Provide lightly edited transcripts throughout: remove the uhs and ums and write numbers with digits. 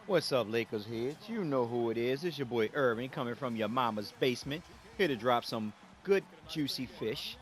What's up, Lakers heads? You know who it is. It's your boy Irving coming from your mama's basement, here to drop some good, juicy fish.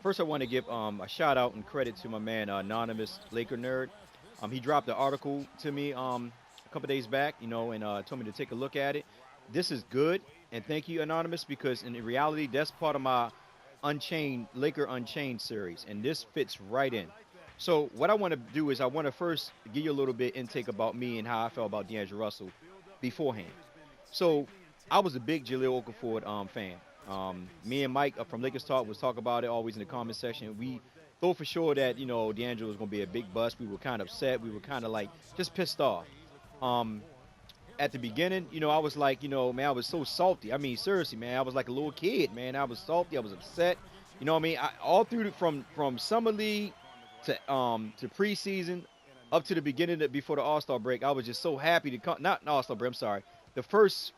First, I want to give a shout out and credit to my man, Anonymous Laker Nerd. He dropped an article to me a couple days back, and told me to take a look at it. This is good, and thank you, Anonymous, because in reality, that's part of my Unchained Laker Unchained series, and this fits right in. So what I want to do is I want to first give you a little bit intake about me and how I felt about D'Angelo Russell beforehand. So I was a big Jaleel Okafor fan. Me and Mike from Lakers Talk was talk about it always in the comment section. We thought for sure that D'Angelo was going to be a big bust. We were kind of upset. We were kind of like just pissed off. Um, at the beginning, I was like, man, I was so salty. I mean, seriously, man, I was like a little kid, man. I was salty. I was upset. You know what I mean? All through from summer league to preseason up to the beginning before the All Star break, I was just so happy to come. Not All Star break. I'm sorry. The first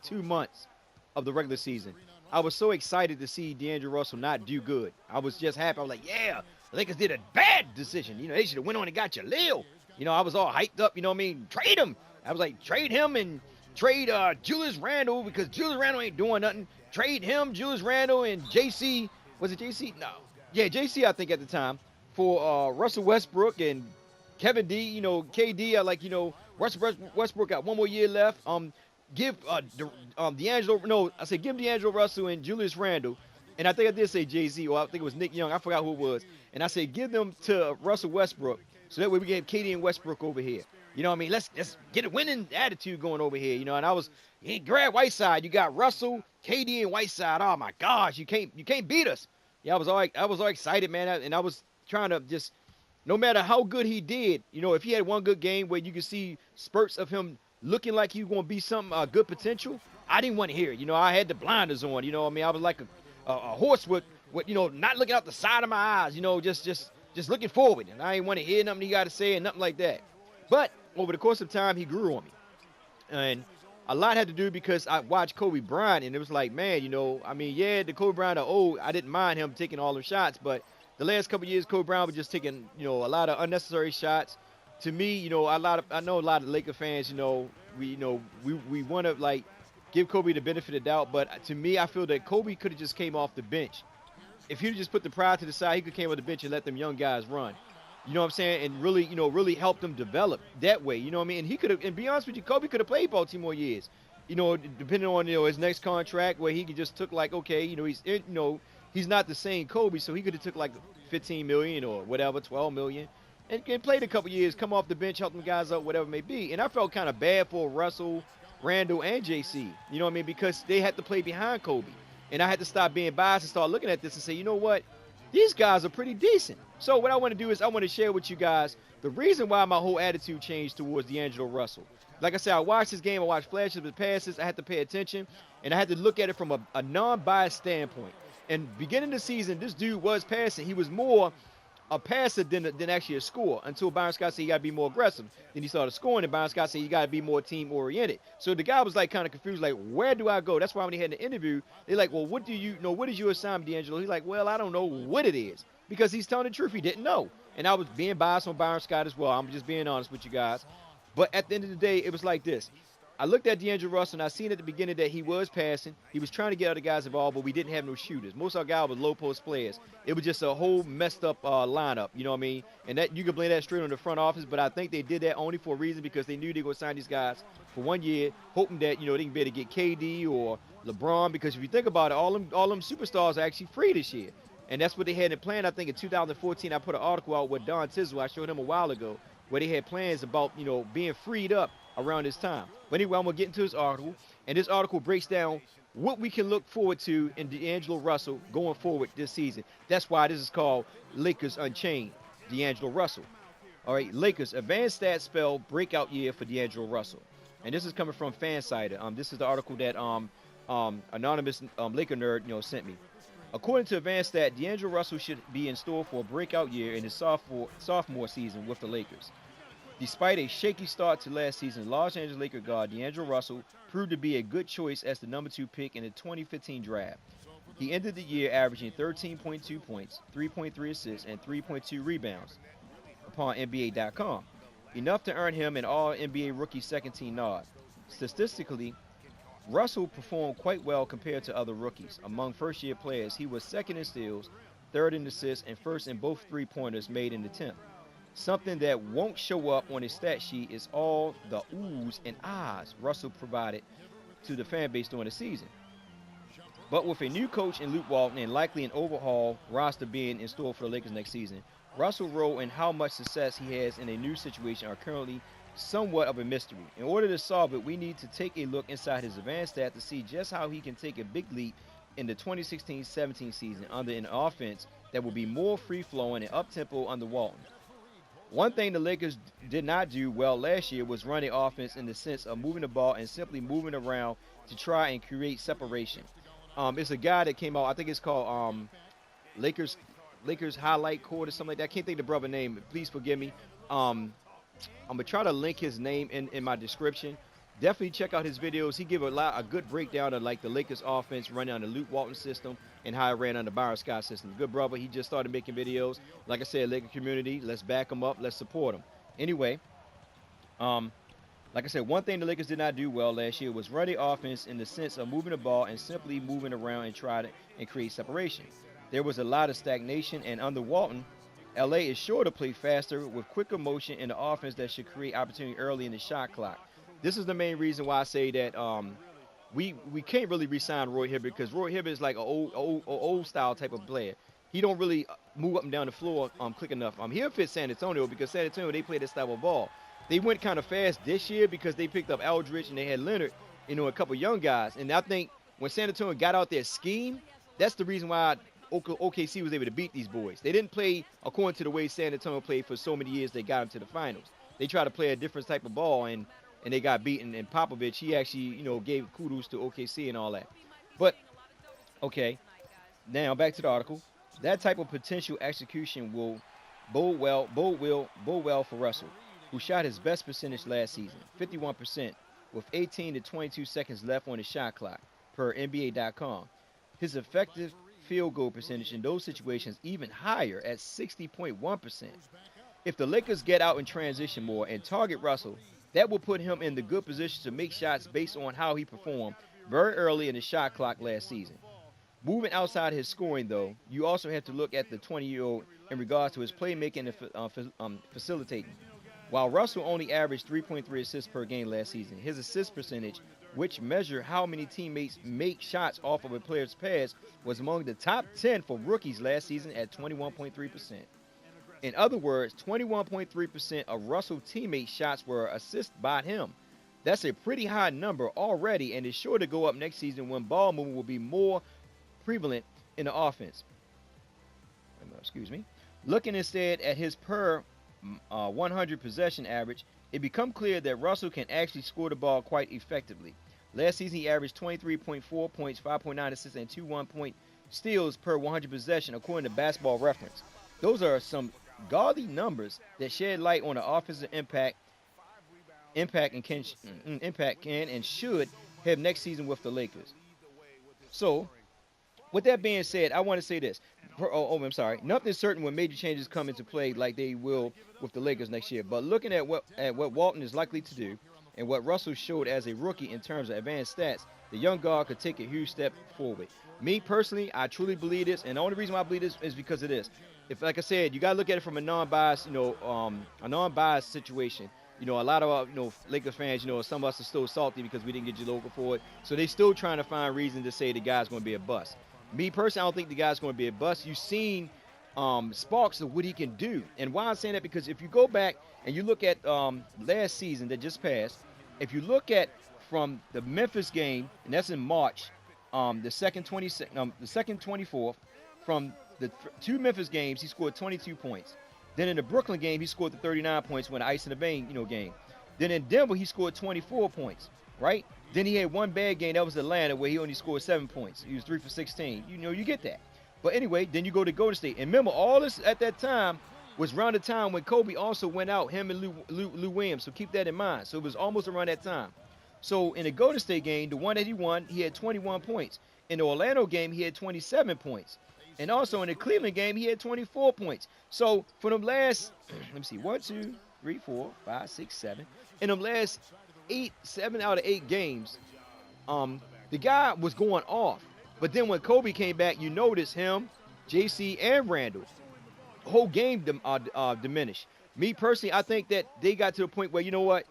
2 months of the regular season, I was so excited to see D'Angelo Russell not do good. I was just happy. I was like, yeah, the Lakers did a bad decision. They should have went on and got Jaleel. I was all hyped up. You know what I mean? Trade him. I was like, trade him and trade Julius Randle because Julius Randle ain't doing nothing. Trade him, Julius Randle, and JC. Was it JC? No. Yeah, JC, I think at the time, for Russell Westbrook and Kevin D. KD. Russell Westbrook got one more year left. Give D'Angelo. No, I said give D'Angelo Russell and Julius Randle. And I think I did say Jay Z, or I think it was Nick Young. I forgot who it was. And I said give them to Russell Westbrook, so that way we get KD and Westbrook over here. You know what I mean? Let's get a winning attitude going over here. And I was, hey, grab Whiteside. You got Russell, KD, and Whiteside. Oh my gosh, you can't beat us. Yeah, I was all excited, man, and I was trying to just, no matter how good he did, if he had one good game where you could see spurts of him looking like he was going to be something good potential, I didn't want to hear it. I had the blinders on. You know what I mean? I was like a horse with not looking out the side of my eyes. Just looking forward, and I didn't want to hear nothing he got to say and nothing like that. But over the course of time, he grew on me. And a lot had to do because I watched Kobe Bryant, and it was like, man, I mean, yeah, the Kobe Bryant of old, I didn't mind him taking all the shots, but the last couple of years, Kobe Bryant was just taking, a lot of unnecessary shots. To me, I know a lot of Laker fans, we want to like give Kobe the benefit of the doubt, but to me, I feel that Kobe could have just came off the bench. If he'd just put the pride to the side, he could came off the bench and let them young guys run. You know what I'm saying? And really, really help them develop that way. You know what I mean? And he could have, and be honest with you, Kobe could have played ball 2 more years. Depending on his next contract, where he could just took like, okay, he's not the same Kobe, so he could have took like 15 million or whatever, 12 million, and played a couple years, come off the bench, help them guys up, whatever it may be. And I felt kind of bad for Russell, Randall, and JC. You know what I mean? Because they had to play behind Kobe, and I had to stop being biased and start looking at this and say, you know what? These guys are pretty decent. So what I want to do is I want to share with you guys the reason why my whole attitude changed towards D'Angelo Russell. Like I said, I watched this game. I watched flashes of passes. I had to pay attention, and I had to look at it from a non-biased standpoint. And beginning the season, this dude was passing. He was more a passer than actually a scorer until Byron Scott said you got to be more aggressive. Then he started scoring, and Byron Scott said you got to be more team-oriented. So the guy was like kind of confused, like, where do I go? That's why when he had the interview, they're like, well, what did you assign D'Angelo? He's like, well, I don't know what it is, because he's telling the truth. He didn't know. And I was being biased on Byron Scott as well. I'm just being honest with you guys. But at the end of the day, it was like this. I looked at D'Angelo Russell, and I seen at the beginning that he was passing. He was trying to get other guys involved, but we didn't have no shooters. Most of our guys were low post players. It was just a whole messed up lineup, you know what I mean? And that you can blame that straight on the front office, but I think they did that only for a reason, because they knew they were going to sign these guys for 1 year, hoping that, they can be able to get KD or LeBron, because if you think about it, all them superstars are actually free this year. And that's what they had in plan. I think in 2014, I put an article out with Don Tizzle. I showed him a while ago, where they had plans about, being freed up around this time. But anyway, I'm going to get into this article, and this article breaks down what we can look forward to in D'Angelo Russell going forward this season. That's why this is called Lakers Unchained, D'Angelo Russell. All right, Lakers, advanced stats spell breakout year for D'Angelo Russell. And this is coming from Fansided. This is the article that anonymous Laker nerd, sent me. According to Advanced Stat, D'Angelo Russell should be in store for a breakout year in his sophomore season with the Lakers. Despite a shaky start to last season, Los Angeles Lakers guard D'Angelo Russell proved to be a good choice as the number 2 pick in the 2015 draft. He ended the year averaging 13.2 points, 3.3 assists, and 3.2 rebounds upon NBA.com. enough to earn him an All-NBA Rookie second-team nod. Statistically, Russell performed quite well compared to other rookies. Among first-year players, he was second in steals, third in assists, and first in both three-pointers made in the attempt. Something that won't show up on his stat sheet is all the oohs and ahs Russell provided to the fan base during the season. But with a new coach in Luke Walton and likely an overhaul roster being in store for the Lakers next season, Russell's role and how much success he has in a new situation are currently somewhat of a mystery. In order to solve it, we need to take a look inside his advanced stat to see just how he can take a big leap in the 2016-17 season under an offense that will be more free-flowing and up-tempo under Walton. One thing the Lakers did not do well last year was run the offense in the sense of moving the ball and simply moving around to try and create separation. It's a guy that came out, I think it's called Lakers Highlight Court or something like that. I can't think of the brother name. Please forgive me. I'm gonna try to link his name in my description. Definitely check out his videos. He give a good breakdown of like the Lakers offense running on the Luke Walton system and how it ran on the Byron Scott system. Good brother. He just started making videos. Like I said, Laker community. Let's back him up. Let's support him. Anyway, like I said, one thing the Lakers did not do well last year was run the offense in the sense of moving the ball and simply moving around and try to create separation. There was a lot of stagnation, and under Walton, LA is sure to play faster with quicker motion in the offense that should create opportunity early in the shot clock. This is the main reason why I say that we can't really re-sign Roy Hibbert, because Roy Hibbert is like an old style type of player. He don't really move up and down the floor quick enough. He'll fit San Antonio because San Antonio, they play this style of ball. They went kind of fast this year because they picked up Aldridge and they had Leonard, a couple young guys. And I think when San Antonio got out their scheme, that's the reason why OKC was able to beat these boys. They didn't play according to the way San Antonio played for so many years. They got them to the finals. They tried to play a different type of ball, and they got beaten. And Popovich, he actually, gave kudos to OKC and all that. But, okay, now back to the article. That type of potential execution will bode well for Russell, who shot his best percentage last season, 51%, with 18 to 22 seconds left on the shot clock, per NBA.com. His effective field goal percentage in those situations even higher at 60.1%. If the Lakers get out in transition more and target Russell, that will put him in the good position to make shots based on how he performed very early in the shot clock last season. Moving outside his scoring, though, you also have to look at the 20-year-old in regards to his playmaking and facilitating. While Russell only averaged 3.3 assists per game last season, his assist percentage, which measure how many teammates make shots off of a player's pass, was among the top 10 for rookies last season at 21.3%. In other words, 21.3% of Russell's teammates' shots were assists by him. That's a pretty high number already, and is sure to go up next season when ball movement will be more prevalent in the offense. Excuse me. Looking instead at his per 100 possession average, it becomes clear that Russell can actually score the ball quite effectively. Last season, he averaged 23.4 points, 5.9 assists, and 2.1 point steals per 100 possession, according to Basketball Reference. Those are some gaudy numbers that shed light on the offensive impact can and should have next season with the Lakers. So, with that being said, I want to say this. I'm sorry. Nothing's certain when major changes come into play like they will with the Lakers next year. But looking at what Walton is likely to do and what Russell showed as a rookie in terms of advanced stats, the young guard could take a huge step forward. Me personally, I truly believe this, and the only reason why I believe this is because of this. If, like I said, you gotta look at it from a non-biased, a non-biased situation. A lot of Lakers fans, some of us are still salty because we didn't get your logo for it, so they still trying to find reason to say the guy's going to be a bust. Me personally, I don't think the guy's going to be a bust. You've seen sparks of what he can do, and why I'm saying that, because if you go back and you look at last season that just passed, if you look at from the Memphis game, and that's in March, the second 24th, from the two Memphis games, he scored 22 points. Then in the Brooklyn game, he scored the 39 points when the Ice in the Vein, game. Then in Denver, he scored 24 points, right? Then he had one bad game. That was Atlanta, where he only scored 7 points. He was 3 for 16. You get that. But anyway, then you go to Golden State. And remember, all this at that time was around the time when Kobe also went out, him and Lou Williams. So keep that in mind. So it was almost around that time. So in the Golden State game, the one that he won, he had 21 points. In the Orlando game, he had 27 points. And also in the Cleveland game, he had 24 points. So for them last, let me see, 1, 2, three, four, five, six, seven. In them last 7 out of 8 games, the guy was going off. But then when Kobe came back, you notice him, JC, and Randall whole game diminished. Me personally, I think that they got to the point where, you know what,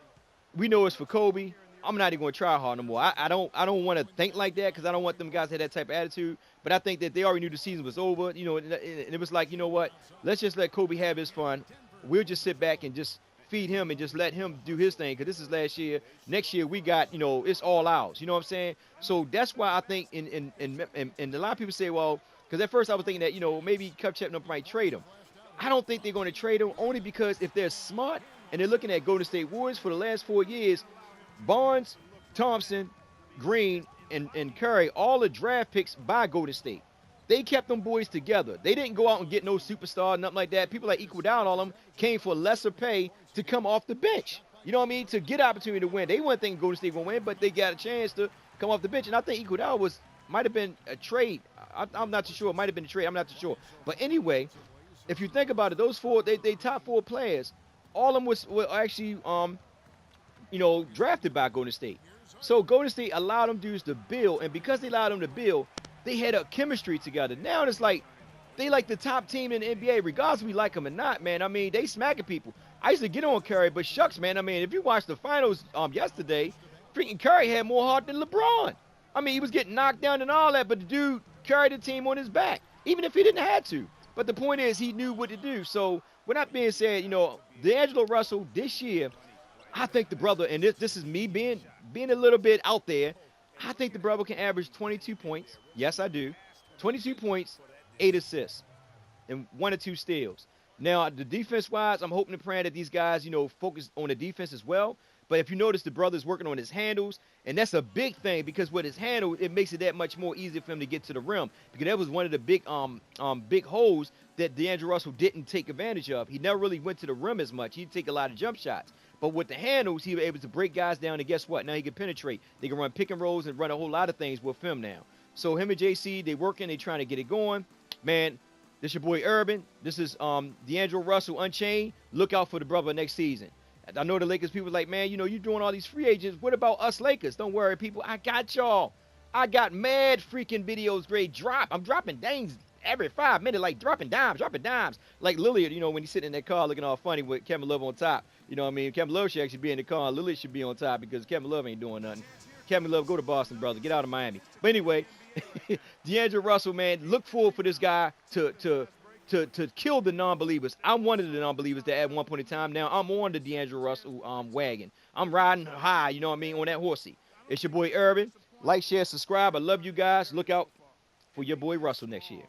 we know it's for Kobe. I'm not even going to try hard no more. I don't want to think like that because I don't want them guys to have that type of attitude. But I think that they already knew the season was over. And it was like, you know what, let's just let Kobe have his fun. We'll just sit back and just feed him and just let him do his thing because this is last year. Next year we got, it's all ours. You know what I'm saying? So that's why I think and a lot of people say, well, because at first I was thinking that, maybe Cup Chapman might trade him. I don't think they're going to trade him only because if they're smart and they're looking at Golden State Warriors for the last 4 years, Barnes, Thompson, Green, and Curry, all the draft picks by Golden State. They kept them boys together. They didn't go out and get no superstar, nothing like that. People like Iguodala, all them came for lesser pay to come off the bench. You know what I mean? To get opportunity to win. They weren't thinking Golden State going to win, but they got a chance to come off the bench. And I think Iguodala might have been a trade. I'm not too sure. It might have been a trade. I'm not too sure. But anyway, if you think about it, those four, they top four players, all of them were actually, drafted by Golden State. So Golden State allowed them dudes to build, and because they allowed them to build, they had a chemistry together. Now it's like they like the top team in the NBA, regardless if we like them or not, man. I mean, they smacking people. I used to get on Curry, but shucks, man. I mean, if you watched the finals yesterday, freaking Curry had more heart than LeBron. I mean, he was getting knocked down and all that, but the dude carried the team on his back, even if he didn't have to. But the point is, he knew what to do. So, with that being said, D'Angelo Russell this year, I think the brother, and this is me being a little bit out there, I think the brother can average 22 points. Yes, I do. 22 points, 8 assists, and 1 or 2 steals. Now, the defense-wise, I'm hoping and praying that these guys, focus on the defense as well. But if you notice, the brother's working on his handles, and that's a big thing because with his handle, it makes it that much more easier for him to get to the rim. Because that was one of the big holes that D'Angelo Russell didn't take advantage of. He never really went to the rim as much. He'd take a lot of jump shots. But with the handles, he was able to break guys down, and guess what? Now he can penetrate. They can run pick and rolls and run a whole lot of things with him now. So him and JC, they working, they trying to get it going. Man, this your boy Urban. This is D'Angelo Russell, Unchained. Look out for the brother next season. I know the Lakers people like, man, you doing all these free agents. What about us Lakers? Don't worry, people. I got y'all. I got mad freaking videos great drop. I'm dropping dings every 5 minutes, like dropping dimes. Like Lillard, when he's sitting in that car looking all funny with Kevin Love on top. You know what I mean? Kevin Love should actually be in the car. Lillard should be on top because Kevin Love ain't doing nothing. Kevin Love, go to Boston, brother. Get out of Miami. But anyway, D'Angelo Russell, man, look forward for this guy to kill the non-believers. I'm one of the non-believers that at one point in time now, I'm on the D'Angelo Russell wagon. I'm riding high, you know what I mean, on that horsey. It's your boy Urban. Like, share, subscribe. I love you guys. Look out for your boy Russell next year.